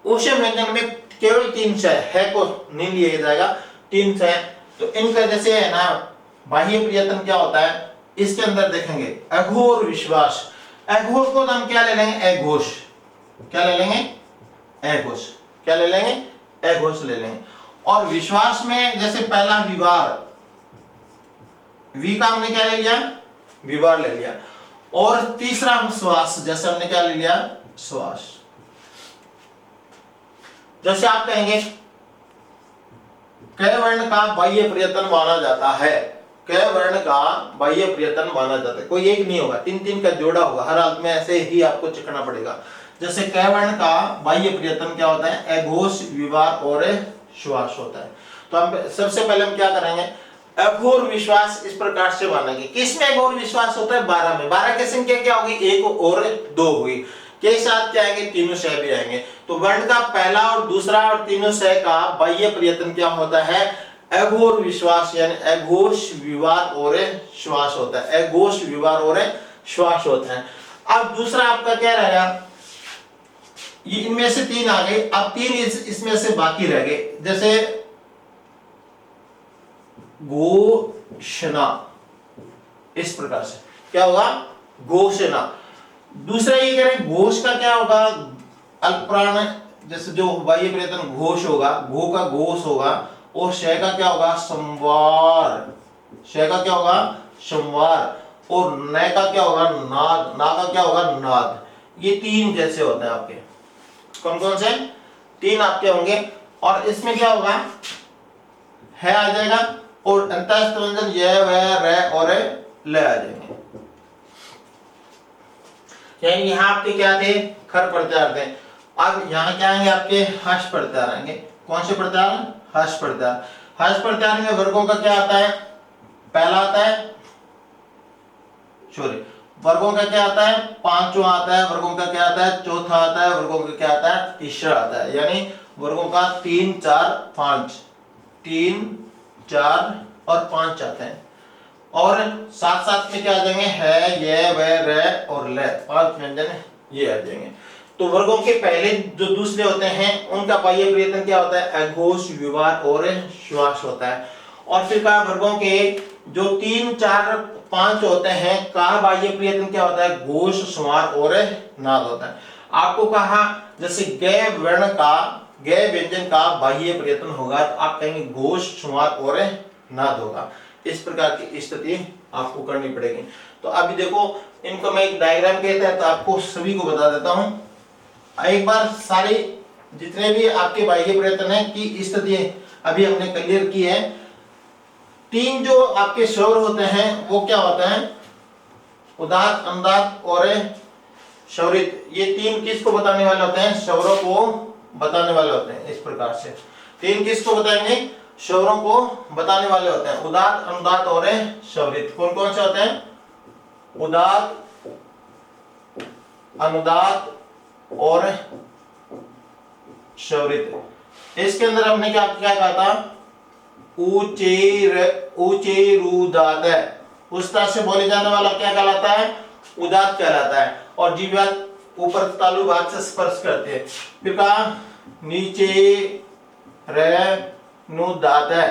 ऊष्म व्यंजन में केवल 3 च है को नहीं लिया जाएगा, 3 च। तो इनका जैसे है ना, बाह्य प्रयत्न क्या होता है, इसके अंदर देखेंगे अघोर विश्वास, अघोर को हम क्या ले लेंगे, अघोष, क्या ले लेंगे, अघोष, क्या ले लेंगे, अघोष ले लेंगे। और विश्वास में जैसे पहला विवार, वी का हमने क्या ले लिया, विवार ले लिया, और तीसरा हम श्वास, जैसे हमने क्या ले लिया, श्वास। जैसे आप कहेंगे क वर्ण का बाह्य प्रयत्न माना जाता है, क वर्ण का बाह्य प्रयत्न माना जाता है, कोई एक नहीं होगा, 3 का जोड़ा होगा, हर हालत में ऐसे ही आपको चिकना पड़ेगा। जैसे क वर्ण का बाह्य प्रयत्न क्या होता है, अघोष, विवार और श्वास होता है। तो हम सबसे पहले हम क्या करेंगे, अघोर विश्वास इस प्रकार से मानेंगे। किसमें अघोर विश्वास होता है, 12 में। 12 की संख्या क्या होगी, 1 और 2 होगी, के साथ क्या आएंगे, तीनों सह भी आएंगे। तो वर्ण का पहला और दूसरा और तीनों सह का बाह्य प्रयत्न क्या होता है, अघोर विश्वास, यानी अघोष, विवार और श्वास होता है, अघोष, विवार और श्वास होता है। अब दूसरा आपका क्या रहेगा, ये इनमें से 3 आ गए, अब 3 इसमें से बाकी रह गए, जैसे घोषणा, इस प्रकार से क्या होगा, घोषणा। दूसरा ये कह रहे हैं, घोष का क्या होगा, अल्पप्राण, जैसे जो बाह्य प्रयत्न घोष होगा, घो का घोष होगा, और शय का क्या होगा, संवार, शय का क्या होगा, संवार, और नय का क्या होगा, नाद, ना का क्या होगा, नाद। ये 3 जैसे होते हैं आपके, कौन कौन से, 3 आपके होंगे। और इसमें क्या होगा, है आ जाएगा, और अंतःस्थ व्यंजन य, व, र और ल आ जाएंगे। यानी यहाँ आपके क्या थे, खर प्रत्यार थे। अब यहाँ क्या आएंगे, आपके हर्ष प्रत्यार आएंगे। कौन से प्रत्यार, हर्ष प्रत्यार। हर्ष प्रत्यार में वर्गों का क्या आता है, पहला आता है, सॉरी, वर्गों का क्या आता है, 5वां आता है, वर्गों का क्या आता है, चौथा आता है, वर्गों का क्या आता है, तीसरा आता है। यानी वर्गों का 3, 4, 5, 3, 4 और 5 आते हैं। और साथ साथ में क्या आ जाएंगे, है, ये, व, र और ल, 5 व्यंजन ये आ जाएंगे। तो वर्गों के पहले जो दूसरे होते हैं उनका बाह्य प्रयत्न क्या होता है, अघोष, विवार और श्वास होता है। और फिर का वर्गों के जो 3, 4, 5 होते हैं का बाह्य प्रयत्न क्या होता है, घोष, श्वास और नाद होता है। आपको कहा जैसे ग वर्ण का, ग व्यंजन का बाह्य प्रयत्न होगा तो आप कहेंगे घोष, श्वास और नाद होगा। इस प्रकार की स्थिति आपको करनी पड़ेगी। तो अभी देखो, इनको मैं एक डायग्राम के तहत आपको सभी को बता देता हूं। एक बार सारे जितने भी आपके बाह्य प्रयत्न है की स्थिति अभी हमने क्लियर की है। 3 जो आपके स्वर होते हैं वो क्या होते हैं, उदात्त, अनुदात्त और स्वरित। ये 3 किसको बताने वाले होते हैं, स्वरों को बताने वाले होते हैं। इस प्रकार से तीन किसको बताएंगे? स्वरों को बताने वाले होते हैं, उदात्त, अनुदात्त और स्वरित। कौन कौन से होते हैं? उदात्त, अनुदात्त और स्वरित। इसके अंदर हमने क्या क्या कहा था? उचेरुदात है, उस तरह से बोले जाने वाला क्या कहलाता है? उदात्त कहलाता है। और जीवा ऊपर तालु भाग से स्पर्श करते हैं। फिर कहा नीचे अनुदात है।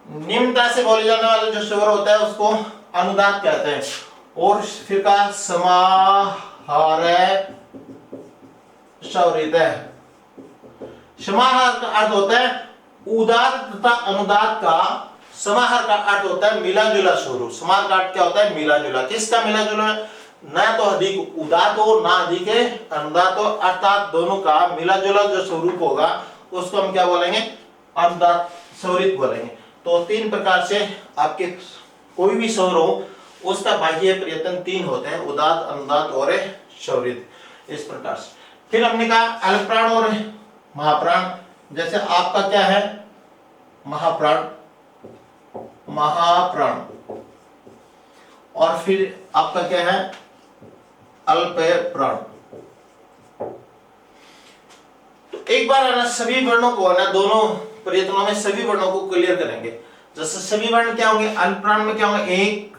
निम्नता से बोले जाने वाला जो स्वर होता है उसको अनुदात कहते हैं। और फिर कहा समाहार स्वरित है। समाहार का अर्थ होता है उदात्त तथा अनुदात्त का समाहार का अर्थ होता है मिला जुला स्वरूप। समाहार का अर्थ क्या होता है? मिला जुला। किसका मिला जुला? ना तो अधिक उदात्त हो ना अधिक अनुदात्त हो, अर्थात दोनों का मिला जुला जो स्वरूप होगा उसको हम क्या बोलेंगे? अनुदात्त स्वरित बोलेंगे। तो तीन प्रकार से आपके कोई भी स्वर हो उसका बाह्य प्रयत्न तीन होते हैं, उदात्त, अनुदात्त और स्वरित। इस प्रकार से फिर हमने कहा अल्पप्राण और महाप्राण। जैसे आपका क्या है? महाप्राण, महाप्राण। और फिर आपका क्या है? अल्प प्राण। तो एक बार है ना सभी वर्णों को है ना दोनों प्रयत्नों में सभी वर्णों को क्लियर करेंगे। जैसे सभी वर्ण क्या होंगे? अल्प प्राण में क्या होंगे? 1,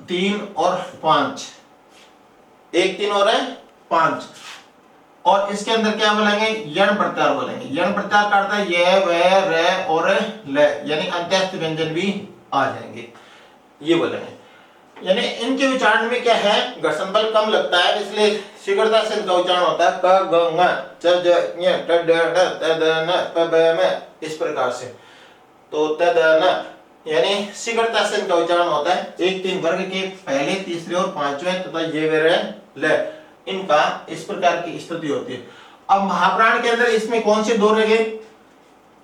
3 और 5। 1, 3 और 5। और इसके अंदर क्या बोलेंगे? यण प्रत्याहार बोलेंगे। यण प्रत्याहार करता है य, व, र और ल, यानी अंत्यस्थ व्यंजन भी आ जाएंगे, ये बोलेंगे। यानी इनके उच्चारण में क्या है? घर्षण बल कम लगता है, इसलिए शीघ्रता से इनका उच्चारण होता है क, ग, ng, च, ज, ञ, ट, ड, ढ, त, द, न, प, ब, म, इस प्रकार से। तो त, द, न यानी शीघ्रता से इनका उच्चारण होता है। 1, 3 वर्ग के पहले, तीसरे और पांचवें तथा ये वे र ल, इनका इस प्रकार की स्थिति होती है। अब महाप्राण के अंदर इसमें कौन से दो रह गए?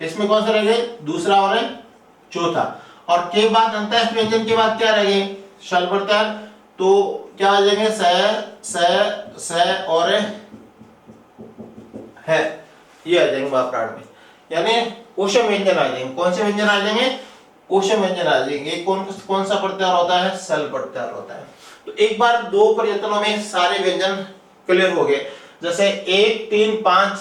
इसमें कौन से रह गए? दूसरा और चौथा। और के बाद अंत्यस्थ व्यंजन के बाद क्या रह गए? शल प्रत्याहार। तो क्या आ जाएंगे? स और है, ये आ जाएंगे महाप्राण में। यानी ऊष्म व्यंजन आ जाएंगे। कौन से व्यंजन आ जाएंगे? ऊष्म व्यंजन आ जाएंगे। कौन सा प्रत्याहार होता है? सल प्रत्याहार होता है। तो एक बार दो प्रयत्नों में सारे व्यंजन क्लियर हो गए। जैसे 1, 3, 5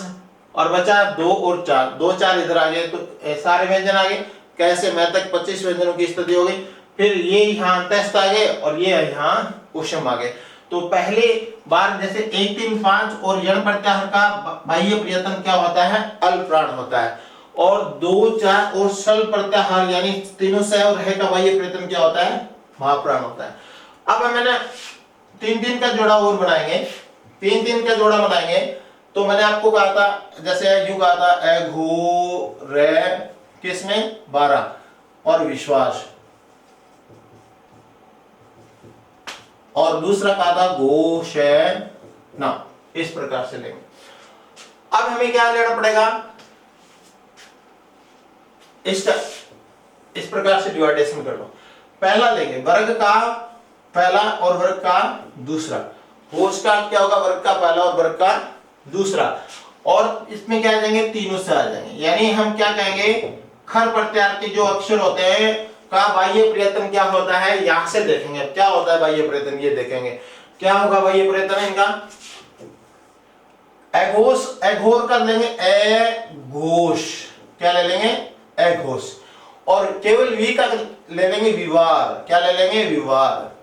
और बचा 2 और 4, 2, 4 इधर आ गए तो सारे व्यंजन आ गए। कैसे? मैं तक 25 व्यंजनों की स्थिति हो गई। फिर ये यहाँ अंत्यस्थ आ गए और ये यहाँ ऊष्म आ गए। तो पहले बार जैसे 1, 3, 5 और यण प्रत्याहार का बाह्य प्रयत्न क्या होता है? अल्प प्राण होता है। और 2, 4 और सल प्रत्याहार यानी तीनों से और है का बाह्य प्रयत्न क्या होता है? महाप्राण होता है। अब मैंने 3-3 का जोड़ा और बनाएंगे। 3-3 का जोड़ा बनाएंगे तो मैंने आपको कहा था, जैसे यूं कहा था ए घो रे किसमें? 12 और विश्वास। और दूसरा कहा था गो शे ना, इस प्रकार से लेंगे। अब हमें क्या लेना पड़ेगा? इसका इस प्रकार से डिवाइडेशन कर लो। पहला लेंगे वर्ग का पहला और वर्ग का दूसरा। होश का क्या होगा? वर्ग का पहला और वर्ग का दूसरा। और इसमें क्या आ जाएंगे? तीनों से आ जाएंगे। यानी हम क्या कहेंगे? खर प्रत्याहार के जो अक्षर होते हैं का बाह्य प्रयत्न क्या होता है? यहां से देखेंगे क्या होता है बाह्य प्रयत्न, ये देखेंगे क्या होगा बाह्य प्रयत्न इनका। एघोष, एघोर कर लेंगे ए घोष, क्या ले लेंगे? एघोष। और केवल वी का ले लेंगे विवार, क्या ले लेंगे? विवार।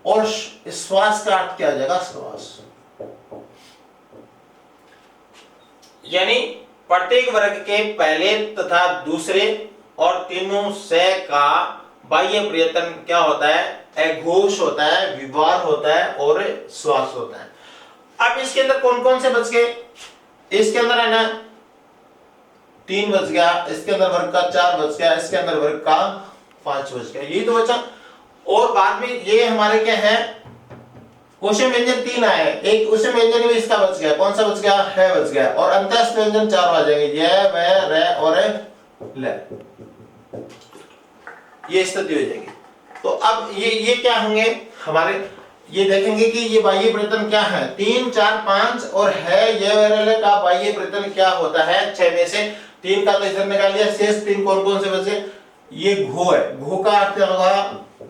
और श्वास का अर्थ क्या आ जाएगा? श्वास। यानी प्रत्येक वर्ग के पहले तथा दूसरे और तीनों से का बाह्य प्रयत्न क्या होता है? एघोष होता है, विवार होता है और श्वास होता है। अब इसके अंदर कौन कौन से बच गए? इसके अंदर है ना 3 बच गया, इसके अंदर वर्ग का 4 बच गया, इसके अंदर वर्ग का 5 बच गया, यही तो बचा। और बाद में ये हमारे क्या है? ऊष्म व्यंजन 3 आए, एक ऊष्म व्यंजन में इसका बच गया, कौन सा बच गया? है बच गया। और अंत्यस्थ व्यंजन 4 आ जाएंगे, य, व, र और ल, ये स्थिति हो जाएगी। तो अब ये क्या होंगे हमारे? ये देखेंगे कि ये बाह्य प्रयत्न क्या है, 3 4 5 और है ये वाले का बाह्य प्रयत्न क्या होता है 6 में से 3 का तो इधर निकाल लिया, शेष 3 कौन कौन से बचे, ये घो है, घो का अर्थ क्या होगा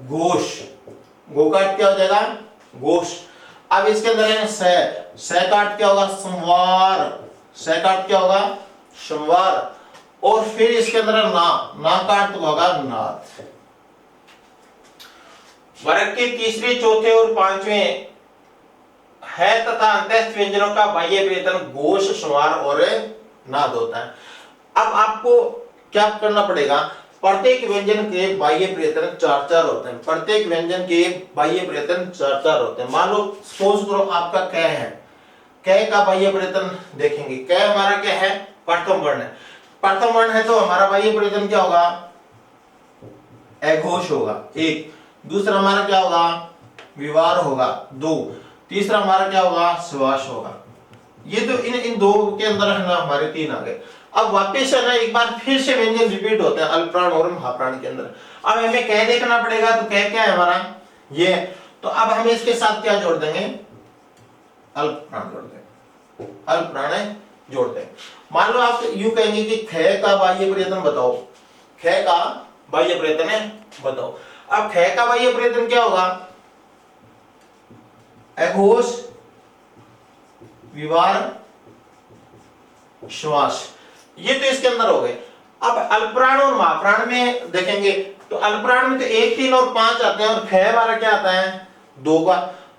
घोष, घो का अर्थ क्या हो जाएगा घोष। अब इसके अंदर है सह का अर्थ क्या होगा संवार, सह का अर्थ क्या होगा संवार, और फिर इसके अंदर ना का अर्थ होगा नाथ। वर्ग के तीसरे चौथे और पांचवें है तथा अंतस्थ व्यंजनों का बाह्य प्रयत्न घोष संवार और नाद होता है। अब आपको क्या करना पड़ेगा, प्रत्येक व्यंजन के बाह्य प्रयत्न 4-4 होते हैं, प्रत्येक व्यंजन के बाह्य प्रयत्न 4-4 होते हैं। मान लो सपोज करो आपका क है, क का बाह्य प्रयत्न देखेंगे, क हमारा क्या है प्रथम वर्ण है, प्रथम वर्ण है तो हमारा बाह्य प्रयत्न क्या होगा अघोष होगा एक, दूसरा हमारा क्या होगा विवार होगा 2, तीसरा हमारा क्या होगा श्वास होगा। ये तो इन दो के अंदर है ना हमारे 3 आ गए। अब वापस है ना एक बार फिर से व्यंजन रिपीट होते हैं अल्पप्राण और महाप्राण के अंदर। अब हमें कह देखना पड़ेगा, तो कह क्या है हमारा ये, तो अब हम इसके साथ क्या जोड़ देंगे अल्पप्राण जोड़ देंगे, अल्पप्राण जोड़ देंगे। मान लो आप यूं कहेंगे कि ख का बाह्य प्रयत्न बताओ, ख का बाह्य प्रयत्न बताओ। अब ख का बाह्य प्रयत्न क्या होगा अघोष विवार श्वास, ये तो इसके अंदर हो गए। अब अल्पप्राण और महाप्राण में देखेंगे तो अल्पप्राण में तो 1 3 और 5 आते हैं और ख हमारा क्या आता है 2 का,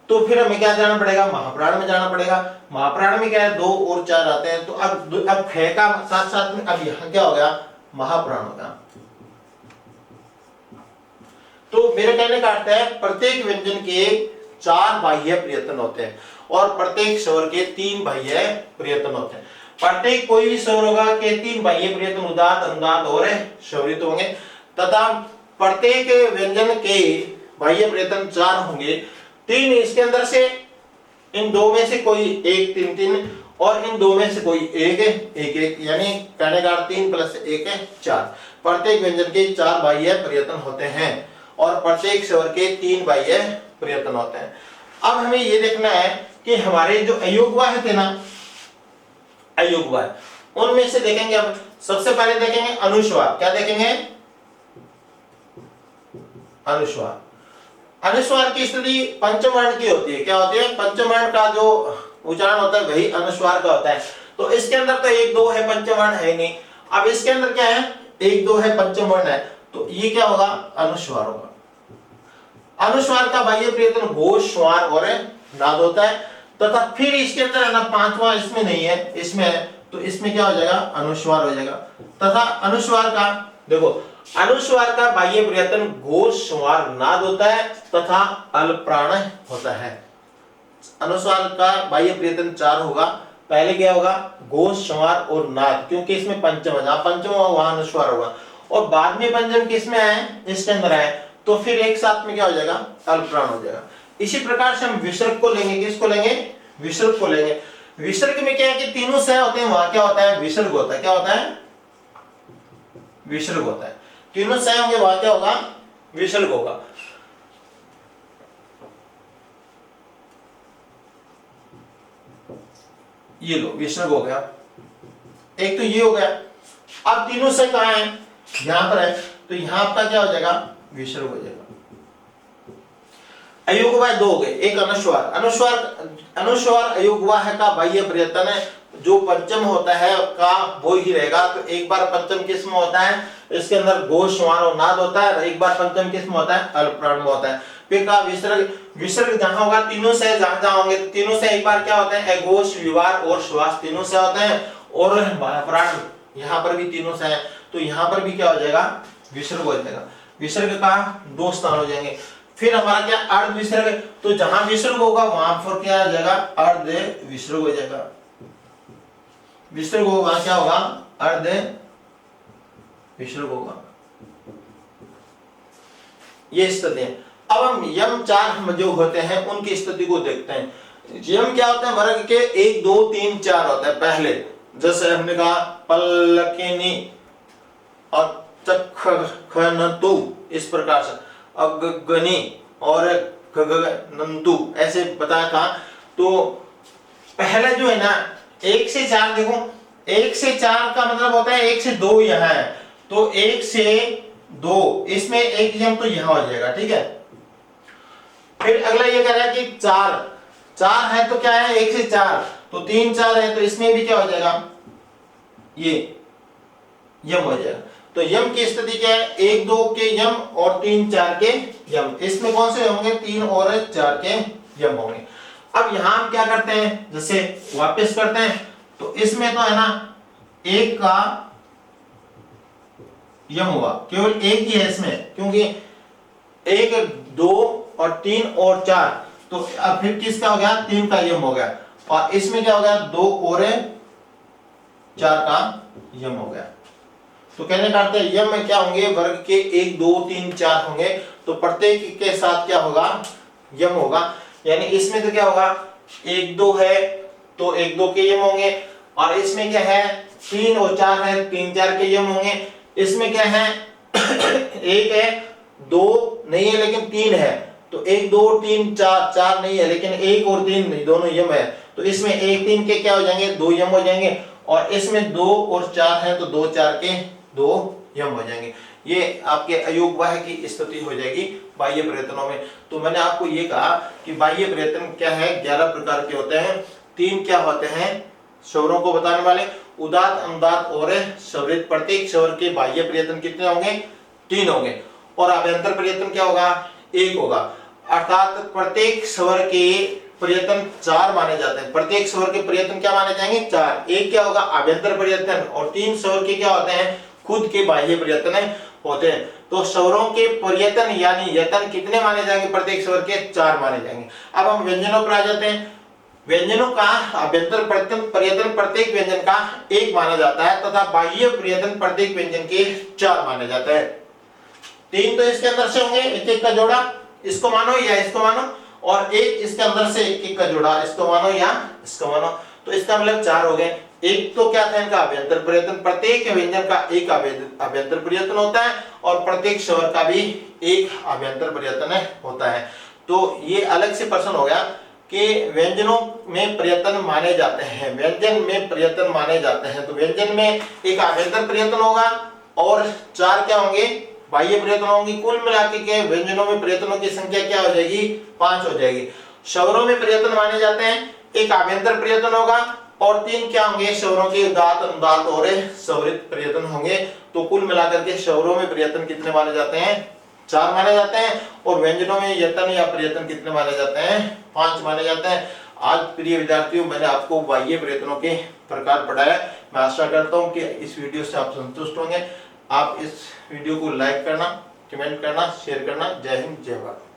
तो फिर हमें क्या जाना पड़ेगा महाप्राण में जाना पड़ेगा। महाप्राण में क्या है 2 और 4 आते हैं, तो अब ख का साथ साथ में अब यहां क्या हो गया महाप्राण होगा। तो मेरे कहने का अर्थ है प्रत्येक व्यंजन के 4 बाह्य प्रयत्न होते हैं और प्रत्येक स्वर के 3 बाह्य प्रयत्न होते हैं। प्रत्येक कोई भी स्वर होगा के 3 बाह्य प्रयत्न उदात्त अनुदात्त और स्वरित होंगे तथा प्रत्येक व्यंजन के बाह्य प्रयत्न 4 होंगे। 3 इसके अंदर से इन 2 में से कोई एक 3 3 और इन 2 में से कोई एक 1 1, यानी कहने का 3 + 1 4। प्रत्येक व्यंजन के 4 बाह्य प्रयत्न होते हैं और प्रत्येक स्वर के 3 बाह्य प्रयत्न होते हैं। अब हमें ये देखना है कि हमारे जो अयोगवाह थे ना, अयोगवाह उनमें से देखेंगे। अब सबसे पहले देखेंगे अनुस्वार, क्या देखेंगे अनुस्वार। अनुस्वार की स्थिति पंचम वर्ण की होती है, क्या होती है पंचम वर्ण का जो उच्चारण होता है वही अनुस्वार का होता है। तो इसके अंदर तो 1 2 है पंचम वर्ण है नहीं, अब इसके अंदर क्या है 1 2 है पंचम वर्ण है, तो ये क्या होगा अनुस्वार होगा। अनुस्वार का बाह्य प्रयत्न घोष स्वर और नाद होता है तथा फिर इसके अंदर है ना 5वां इसमें नहीं है, इसमें है, तो इसमें क्या हो जाएगा अनुस्वार हो जाएगा। तथा अनुस्वार का देखो अनुस्वार का बाह्य प्रयत्न घोष स्वर नाद होता है तथा अल्पप्राण होता है। अनुस्वार का बाह्य प्रयत्न 4 होगा, पहले क्या होगा घोष स्वर और नाद, क्योंकि इसमें पंचम है, जहां पंचम होगा वहां अनुस्वार होगा, और बाद में पंचम किसमें है इसके अंदर है, तो फिर एक साथ में क्या हो जाएगा अल्पप्राण हो जाएगा। इसी प्रकार से हम विसर्ग को लेंगे, किसको लेंगे विसर्ग को लेंगे। विसर्ग में क्या है कि तीनों सह होते हैं, वहां क्या होता है विसर्ग होता है, क्या होता है विसर्ग होता है। तीनों सह होंगे वहां क्या होगा विसर्ग होगा। ये लो विसर्ग हो गया, एक तो ये हो गया। अब तीनों सह कहां है यहां पर है, तो यहां आपका क्या हो जाएगा विसर्ग हो जाएगा। अयोगवाह 2 हो गए, एक अनुस्वार। अनुस्वार अयोगवाह का बाह्य प्रयत्न जो पंचम होता है का वो ही रहेगा। तो एक बार पंचम किस्म होता है इसके अंदर घोष स्वर और नाद होता है, एक बार पंचम किस्म होता है अल्पप्राण में होता है। फिर का विसर्ग, विसर्ग जहां होगा तीनों से जहां होंगे तीनों से एक बार क्या होता है अघोष विवार और श्वास तीनों से होते हैं, और महाप्राण यहाँ पर भी तीनों से है, तो यहाँ पर भी क्या हो जाएगा विसर्ग हो जाएगा। विसर्ग का 2 स्थान हो जाएंगे। फिर हमारा क्या अर्ध विसर्ग, तो जहां विसर्ग होगा वहां पर क्या आ जाएगा अर्ध विसर्ग हो जाएगा। विसर्ग होगा क्या होगा अर्ध विसर्ग होगा। ये स्थिति है। अब हम यम 4 जो होते हैं उनकी स्थिति को देखते हैं। यम क्या होते हैं वर्ग के 1 2 3 4 होता है। पहले जैसे हमने कहा पल्लकिनी और चखनतु, इस प्रकार से अगगनी और नंतु ऐसे बताया था। तो पहला जो है ना 1 से 4, देखो 1 से 4 का मतलब होता है 1 से 2 यहाँ है, तो 1 से 2 इसमें एक यम तो यहाँ हो जाएगा, ठीक है। फिर अगला ये कह रहा है कि 4 है तो क्या है 1 से 4, तो 3 4 है, तो इसमें भी क्या हो जाएगा, ये यम हो जाएगा। तो यम की स्थिति क्या है, 1 2 के यम और 3 4 के यम। इसमें कौन से होंगे, 3 और 4 के यम होंगे। अब यहां हम क्या करते हैं, जैसे वापस करते हैं, तो इसमें तो है ना 1 का यम हुआ, केवल 1 ही है इसमें, क्योंकि 1 2 और 3 और 4, तो अब फिर किसका हो गया, 3 का यम हो गया। और इसमें क्या हो गया, 2 और 4 का यम हो गया। तो कहने का अर्थ है यम में क्या होंगे, वर्ग के 1 2 3 4 होंगे, तो प्रत्येक के साथ क्या होगा, यम होगा। यानी इसमें तो क्या होगा, 1 2 है तो 1 2 के यम होंगे, और इसमें क्या है 3 और 4 है, 3 4 के यम होंगे। इसमें क्या है 1 है 2 नहीं है लेकिन 3 है, तो 1 2 3 4 4 नहीं है लेकिन 1 और 3 नहीं, दोनों यम है, तो इसमें 1 3 के क्या हो जाएंगे, 2 यम हो जाएंगे। और इसमें 2 और 4 है तो 2 4 के 2 यम हो जाएंगे। ये आपके अयोग वाह की स्थिति हो जाएगी बाह्य प्रयत्नों में। तो मैंने आपको ये कहा कि बाह्य प्रयत्न क्या है, 11 प्रकार के होते हैं। 3 क्या होते हैं, स्वरों को बताने वाले, उदात्त अनुदात्त और स्वरित। प्रत्येक स्वर के बाह्य प्रयत्न कितने होंगे, 3 होंगे, और अभ्यंतर प्रयत्न क्या होगा, 1 होगा। अर्थात प्रत्येक स्वर के प्रयत्न 4 माने जाते हैं। प्रत्येक स्वर के प्रयत्न क्या माने जाएंगे, 4। एक क्या होगा, अभ्यंतर प्रयत्न, और 3 स्वर के क्या होते हैं, खुद के बाह्य प्रयत्न होते हैं। तो स्वरों के प्रयत्न यानी यतन कितने माने जाएंगे, प्रत्येक स्वर के 4 माने जाएंगे। अब हम व्यंजनों पर आ जाते हैं। व्यंजनों का अभ्यंतर प्रयत्न प्रत्येक व्यंजन का 1 माना जाता है, तथा बाह्य प्रयत्न प्रत्येक व्यंजन के 4 माने जाता है। 3 तो इसके अंदर से होंगे, एक एक का जोड़ा, इसको मानो या इसको मानो, और 1 इसके अंदर से एक एक का जोड़ा, इसको मानो या इसको मानो, तो इसका मतलब 4 हो गए। एक तो क्या था इनका अभ्यंतर प्रयत्न, प्रत्येक व्यंजन का एक अभ्यंतर प्रयत्न होता है, और प्रत्येक स्वर का भी एक अभ्यंतर प्रयत्न होता है। तो ये अलग से प्रश्न हो गया कि व्यंजनों में प्रयत्न माने जाते हैं, व्यंजन में प्रयत्न माने जाते हैं। तो व्यंजन में एक अभ्यंतर प्रयत्न होगा और 4 क्या होंगे, बाह्य प्रयत्न होंगे। कुल मिलाकर के व्यंजनों में प्रयत्नों की संख्या क्या हो जाएगी, 5 हो जाएगी। स्वरों में प्रयत्न माने जाते हैं, एक अभ्यंतर प्रयत्न होगा, और 3 क्या होंगे, स्वरों के उदात्त अनुदात्त और स्वरित प्रयत्न होंगे। तो कुल मिलाकर के स्वरों में प्रयत्न कितने माने जाते हैं, 4 माने जाते हैं, और व्यंजनों में यतन या प्रयत्न कितने माने जाते हैं, 5 माने जाते हैं। आज प्रिय विद्यार्थियों, मैंने आपको बाह्य प्रयत्नों के प्रकार पढ़ाया। मैं आशा करता हूं कि इस वीडियो से आप संतुष्ट होंगे। आप इस वीडियो को लाइक करना, कमेंट करना, शेयर करना। जय हिंद, जय भारत।